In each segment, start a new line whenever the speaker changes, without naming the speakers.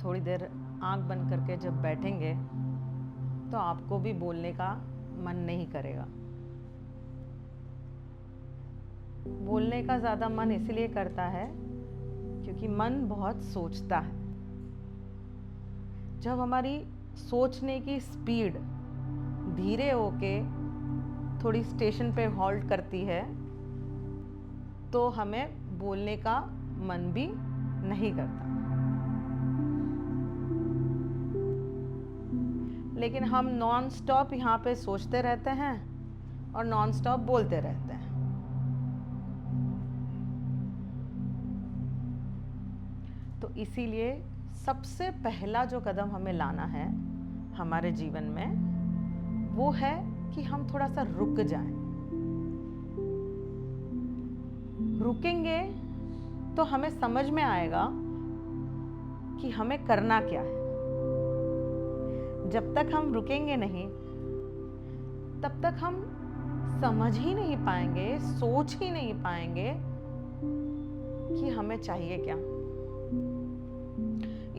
थोड़ी देर आंख बंद करके जब बैठेंगे तो आपको भी बोलने का मन नहीं करेगा। बोलने का ज़्यादा मन इसलिए करता है क्योंकि मन बहुत सोचता है। जब हमारी सोचने की स्पीड धीरे होके थोड़ी स्टेशन पे हॉल्ट करती है तो हमें बोलने का मन भी नहीं करता। लेकिन हम नॉन स्टॉप यहाँ पे सोचते रहते हैं और नॉन स्टॉप बोलते रहते हैं। तो इसीलिए सबसे पहला जो कदम हमें लाना है हमारे जीवन में वो है कि हम थोड़ा सा रुक जाएं। रुकेंगे तो हमें समझ में आएगा कि हमें करना क्या है। जब तक हम रुकेंगे नहीं तब तक हम समझ ही नहीं पाएंगे, सोच ही नहीं पाएंगे कि हमें चाहिए क्या।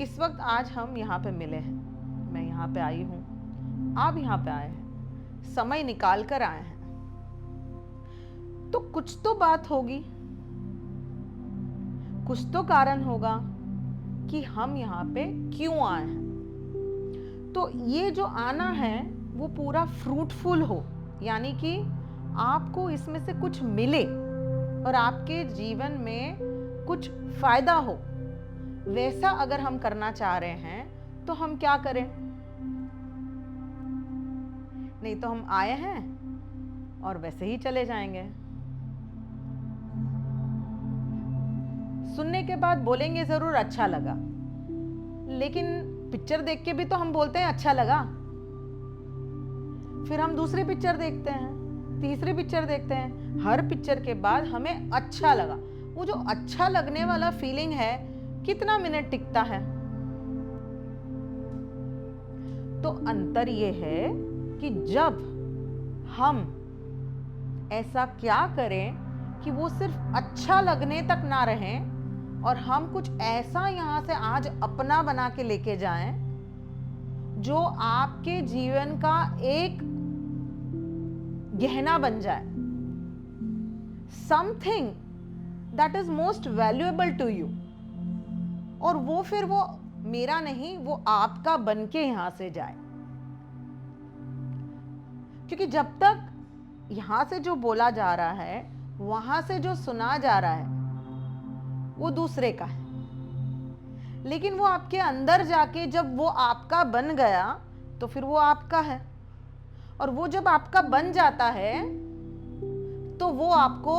इस वक्त आज हम यहाँ पे मिले हैं, मैं यहाँ पे आई हूँ, आप यहाँ पे आए हैं, समय निकाल कर आए हैं, तो कुछ तो बात होगी, कुछ तो कारण होगा कि हम यहाँ पे क्यों आए हैं। तो ये जो आना है वो पूरा फ्रूटफुल हो, यानी कि आपको इसमें से कुछ मिले और आपके जीवन में कुछ फायदा हो, वैसा अगर हम करना चाह रहे हैं तो हम क्या करें। नहीं तो हम आए हैं और वैसे ही चले जाएंगे। सुनने के बाद बोलेंगे जरूर अच्छा लगा, लेकिन पिक्चर देख के भी तो हम बोलते हैं अच्छा लगा। फिर हम दूसरी पिक्चर देखते हैं, तीसरी पिक्चर देखते हैं, हर पिक्चर के बाद हमें अच्छा लगा। वो जो अच्छा लगने वाला फीलिंग है कितना मिनट टिकता है। तो अंतर ये है कि जब हम ऐसा क्या करें कि वो सिर्फ अच्छा लगने तक ना रहें और हम कुछ ऐसा यहां से आज अपना बना के लेके जाएं जो आपके जीवन का एक गहना बन जाए, something that is most valuable to you. और वो फिर वो मेरा नहीं, वो आपका बन के यहां से जाए। क्योंकि जब तक यहां से जो बोला जा रहा है, वहां से जो सुना जा रहा है, वो दूसरे का है। लेकिन वो आपके अंदर जाके जब वो आपका बन गया तो फिर वो आपका है। और वो जब आपका बन जाता है तो वो आपको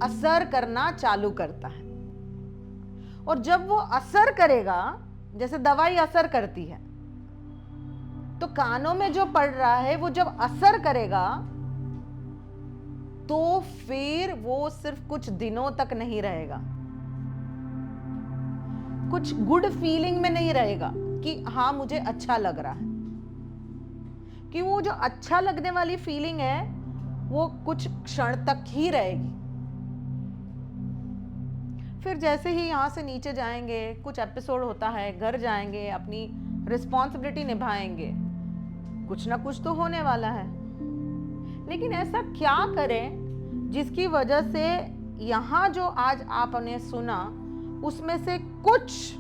असर करना चालू करता है। और जब वो असर करेगा, जैसे दवाई असर करती है, तो कानों में जो पड़ रहा है वो जब असर करेगा तो फिर वो सिर्फ कुछ दिनों तक नहीं रहेगा, कुछ गुड फीलिंग में नहीं रहेगा कि हाँ मुझे अच्छा लग रहा है। कि वो जो अच्छा लगने वाली फीलिंग है वो कुछ क्षण तक ही रहेगी। फिर जैसे ही यहाँ से नीचे जाएंगे, कुछ एपिसोड होता है, घर जाएंगे, अपनी रिस्पॉन्सिबिलिटी निभाएंगे, कुछ ना कुछ तो होने वाला है। लेकिन ऐसा क्या करें जिसकी वजह से यहाँ जो आज आपने सुना उसमें से कुछ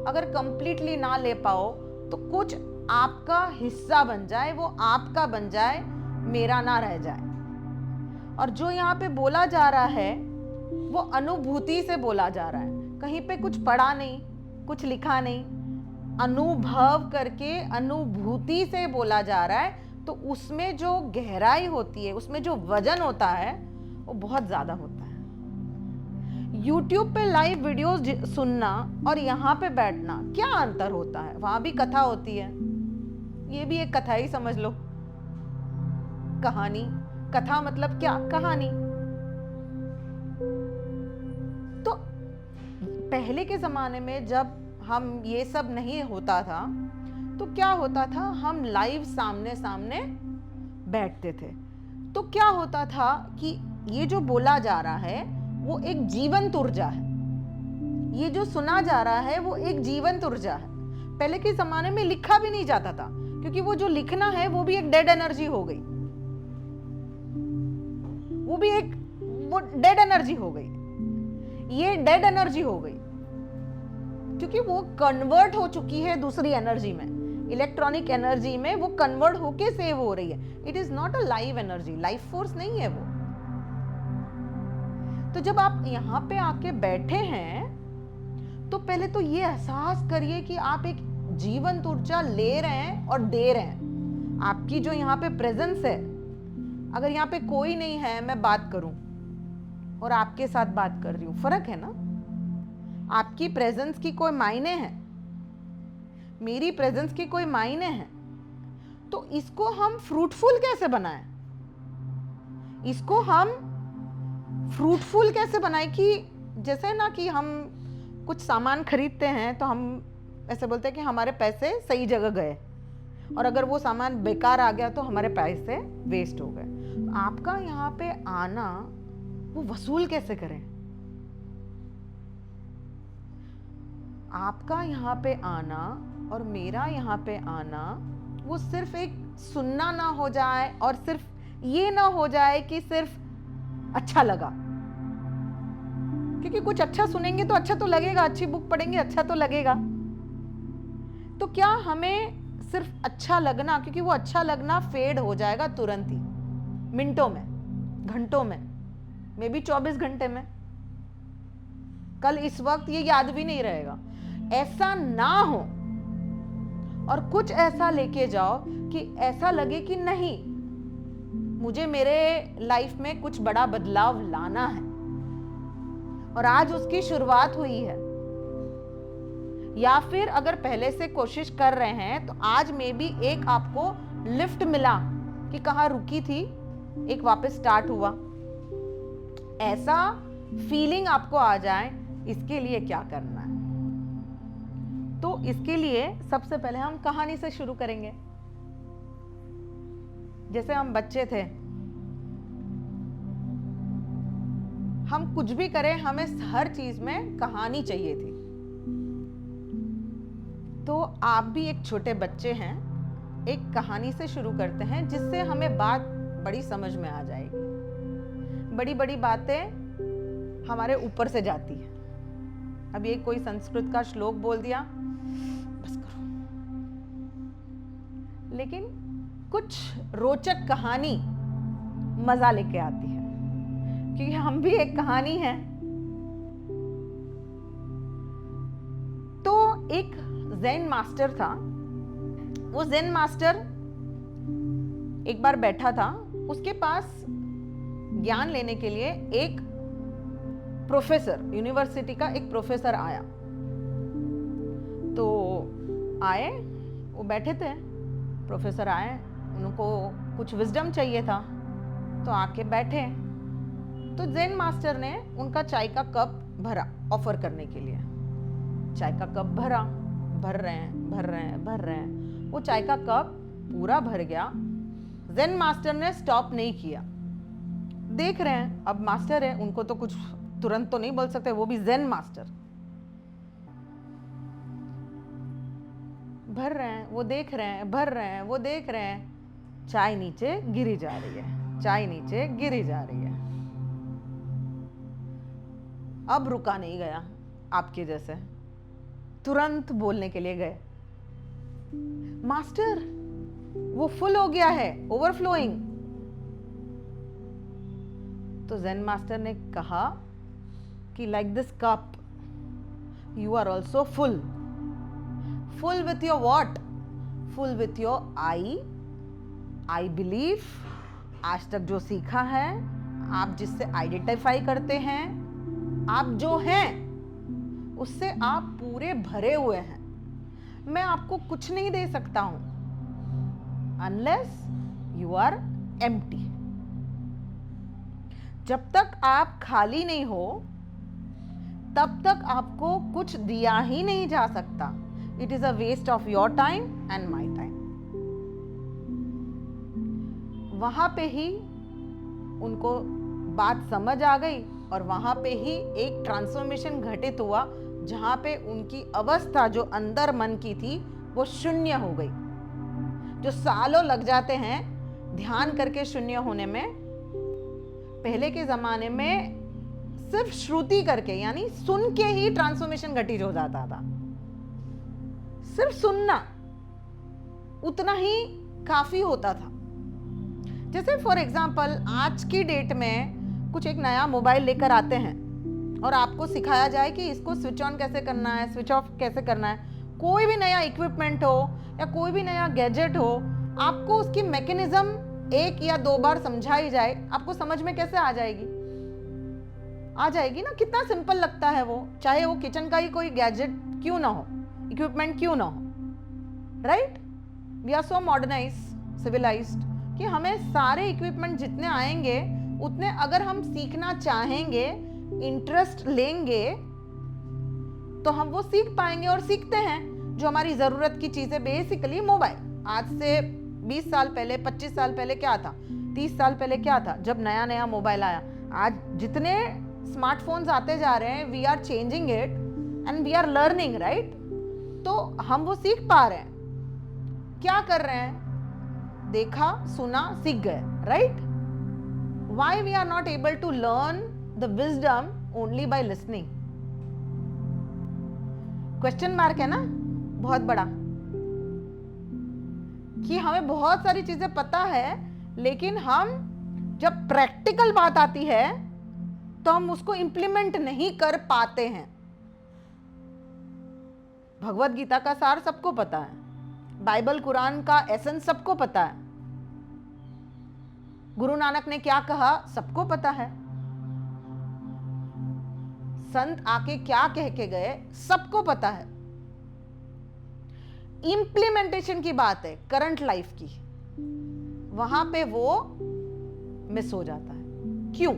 अगर कंप्लीटली ना ले पाओ तो कुछ आपका हिस्सा बन जाए, वो आपका बन जाए, मेरा ना रह जाए। और जो यहाँ पे बोला जा रहा है वो अनुभूति से बोला जा रहा है, कहीं पे कुछ पढ़ा नहीं, कुछ लिखा नहीं, अनुभव करके अनुभूति से बोला जा रहा है। तो उसमें जो गहराई होती है, उसमें जो वजन होता है वो बहुत ज्यादा होता है। YouTube पे लाइव वीडियोस सुनना और यहाँ पे बैठना क्या अंतर होता है। वहां भी कथा होती है, ये भी एक कथा ही समझ लो, कहानी। कथा मतलब क्या? कहानी। तो पहले के जमाने में जब हम ये सब नहीं होता था तो क्या होता था, हम लाइव सामने सामने बैठते थे। तो क्या होता था कि ये जो बोला जा रहा है वो एक जीवंत ऊर्जा है, ये जो सुना जा रहा है वो एक जीवंत ऊर्जा है। पहले के जमाने में लिखा भी नहीं जाता था, क्योंकि वो जो लिखना है वो भी एक डेड एनर्जी हो गई, वो डेड एनर्जी हो गई, ये डेड एनर्जी हो गई, क्योंकि वो कन्वर्ट हो चुकी है दूसरी एनर्जी में, इलेक्ट्रॉनिक एनर्जी में वो कन्वर्ट होके सेव हो रही है। It is not a live energy, life force नहीं है वो। तो जब आप यहां पे आके बैठे हैं तो पहले तो ये एहसास करिए कि आप एक जीवंत ऊर्जा ले रहे हैं और दे रहे हैं। आपकी जो यहाँ पे प्रेजेंस है, अगर यहाँ पे कोई नहीं है, मैं बात करूं और आपके साथ बात कर रही हूं, फर्क है ना। आपकी प्रेजेंस की कोई मायने है, मेरी प्रेजेंस की कोई मायने है। तो इसको हम फ्रूटफुल कैसे बनाएं, इसको हम फ्रूटफुल कैसे बनाएं कि जैसे ना कि हम कुछ सामान खरीदते हैं तो हम ऐसे बोलते हैं कि हमारे पैसे सही जगह गए, और अगर वो सामान बेकार आ गया तो हमारे पैसे वेस्ट हो गए। आपका यहाँ पे आना वो वसूल कैसे करें? आपका यहाँ पे आना और मेरा यहाँ पे आना वो सिर्फ एक सुनना ना हो जाए, और सिर्फ ये ना हो जाए कि सिर्फ अच्छा लगा, क्योंकि कुछ अच्छा सुनेंगे तो अच्छा तो लगेगा, अच्छी बुक पढ़ेंगे अच्छा तो लगेगा। तो क्या हमें सिर्फ अच्छा लगना, क्योंकि वो अच्छा लगना फेड हो जाएगा तुरंत ही, मिनटों में, घंटों में, मे बी 24 घंटे में, कल इस वक्त ये याद भी नहीं रहेगा। ऐसा ना हो, और कुछ ऐसा लेके जाओ कि ऐसा लगे कि नहीं, मुझे मेरे लाइफ में कुछ बड़ा बदलाव लाना है और आज उसकी शुरुआत हुई है। या फिर अगर पहले से कोशिश कर रहे हैं तो आज में भी एक आपको लिफ्ट मिला कि कहाँ रुकी थी, एक वापस स्टार्ट हुआ, ऐसा फीलिंग आपको आ जाए। इसके लिए क्या करना है? तो इसके लिए सबसे पहले हम कहानी से शुरू करेंगे। जैसे हम बच्चे थे, हम कुछ भी करें हमें हर चीज में कहानी चाहिए थी। तो आप भी एक छोटे बच्चे हैं, एक कहानी से शुरू करते हैं जिससे हमें बात बड़ी समझ में आ जाएगी। बड़ी बड़ी बातें हमारे ऊपर से जाती है। अब ये कोई संस्कृत का श्लोक बोल दिया, बस करो, लेकिन कुछ रोचक कहानी मजा लेके आती है, क्योंकि हम भी एक कहानी है। तो एक ज़ेन मास्टर था। वो ज़ेन मास्टर एक बार बैठा था, उसके पास ज्ञान लेने के लिए एक प्रोफेसर, यूनिवर्सिटी का एक प्रोफेसर आया। तो आए, वो बैठे थे, प्रोफेसर आए, उनको कुछ विजडम चाहिए था, तो आके बैठे। तो ज़ेन मास्टर ने उनका चाय का कप भरा ऑफर करने के लिए। चाय का कप भरा, भर रहे हैं, वो चाय का कप पूरा भर गया। ज़ेन मास्टर ने स्टॉप नहीं किया। देख रहे हैं, अब मास्टर है, उनको तो कुछ तुरंत तो नहीं बोल सकते, वो भी ज़ेन मास्टर। भर रहे हैं, वो देख रहे हैं, भर रहे हैं, वो देख रहे हैं, चाय नीचे गिरी जा रही है, चाय नीचे गिरी जा रही है। अब रुका नहीं गया, आपके जैसे तुरंत बोलने के लिए गए, मास्टर वो फुल हो गया है, ओवरफ्लोइंग। तो ज़ेन मास्टर ने कहा कि like this cup you are also full. Full with your what? Full with your I believe. आज तक जो सीखा है, आप जिससे आइडेंटिफाई करते हैं, आप जो हैं उससे आप पूरे भरे हुए हैं। मैं आपको कुछ नहीं दे सकता हूं अनलेस यू आर एम्प्टी। जब तक आप खाली नहीं हो तब तक आपको कुछ दिया ही नहीं जा सकता। It is a waste of your time and my time. वहां पे ही उनको बात समझ आ गई और वहां पे ही एक ट्रांसफॉर्मेशन घटित हुआ जहां पे उनकी अवस्था जो अंदर मन की थी वो शून्य हो गई। जो सालों लग जाते हैं ध्यान करके शून्य होने में, पहले के जमाने में सिर्फ श्रुति करके यानी सुन के ही ट्रांसफॉर्मेशन घटित हो जाता था। सिर्फ सुनना उतना ही काफी होता था। जैसे फॉर एग्जाम्पल आज की डेट में कुछ एक नया मोबाइल लेकर आते हैं और आपको सिखाया जाए कि इसको स्विच ऑन कैसे करना है, स्विच ऑफ कैसे करना है। कोई भी नया इक्विपमेंट हो या कोई भी नया गैजेट हो, आपको उसकी मैकेनिज्म एक या दो बार समझाई जाए, आपको समझ में कैसे आ जाएगी? आ जाएगी ना। कितना सिंपल लगता है वो, चाहे वो किचन का ही कोई गैजेट क्यों ना हो, इक्विपमेंट क्यों ना हो, right? We are so modernise, civilised कि हमें सारे इक्विपमेंट जितने आएंगे उतने अगर हम सीखना चाहेंगे, इंटरेस्ट लेंगे तो हम वो सीख पाएंगे और सीखते हैं। जो हमारी जरूरत की चीजें, बेसिकली मोबाइल। आज से 20 साल पहले, 25 साल पहले क्या था, 30 साल पहले क्या था जब नया नया मोबाइल आया? आज जितने स्मार्टफोन्स आते जा रहे हैं, we are changing it and we are learning, right? तो हम वो सीख पा रहे हैं। क्या कर रहे हैं? देखा, सुना, सीख गए, right? Why we are not able to learn the wisdom only by listening? Question mark है ना बहुत बड़ा, कि हमें बहुत सारी चीजें पता है लेकिन हम जब प्रैक्टिकल बात आती है तो हम उसको इंप्लीमेंट नहीं कर पाते हैं। भगवत गीता का सार सबको पता है, बाइबल कुरान का एसेंस सबको पता है, गुरु नानक ने क्या कहा सबको पता है, संत आके क्या कह के गए सबको पता है। इंप्लीमेंटेशन की बात है करंट लाइफ की, वहां पे वो मिस हो जाता है। क्यों?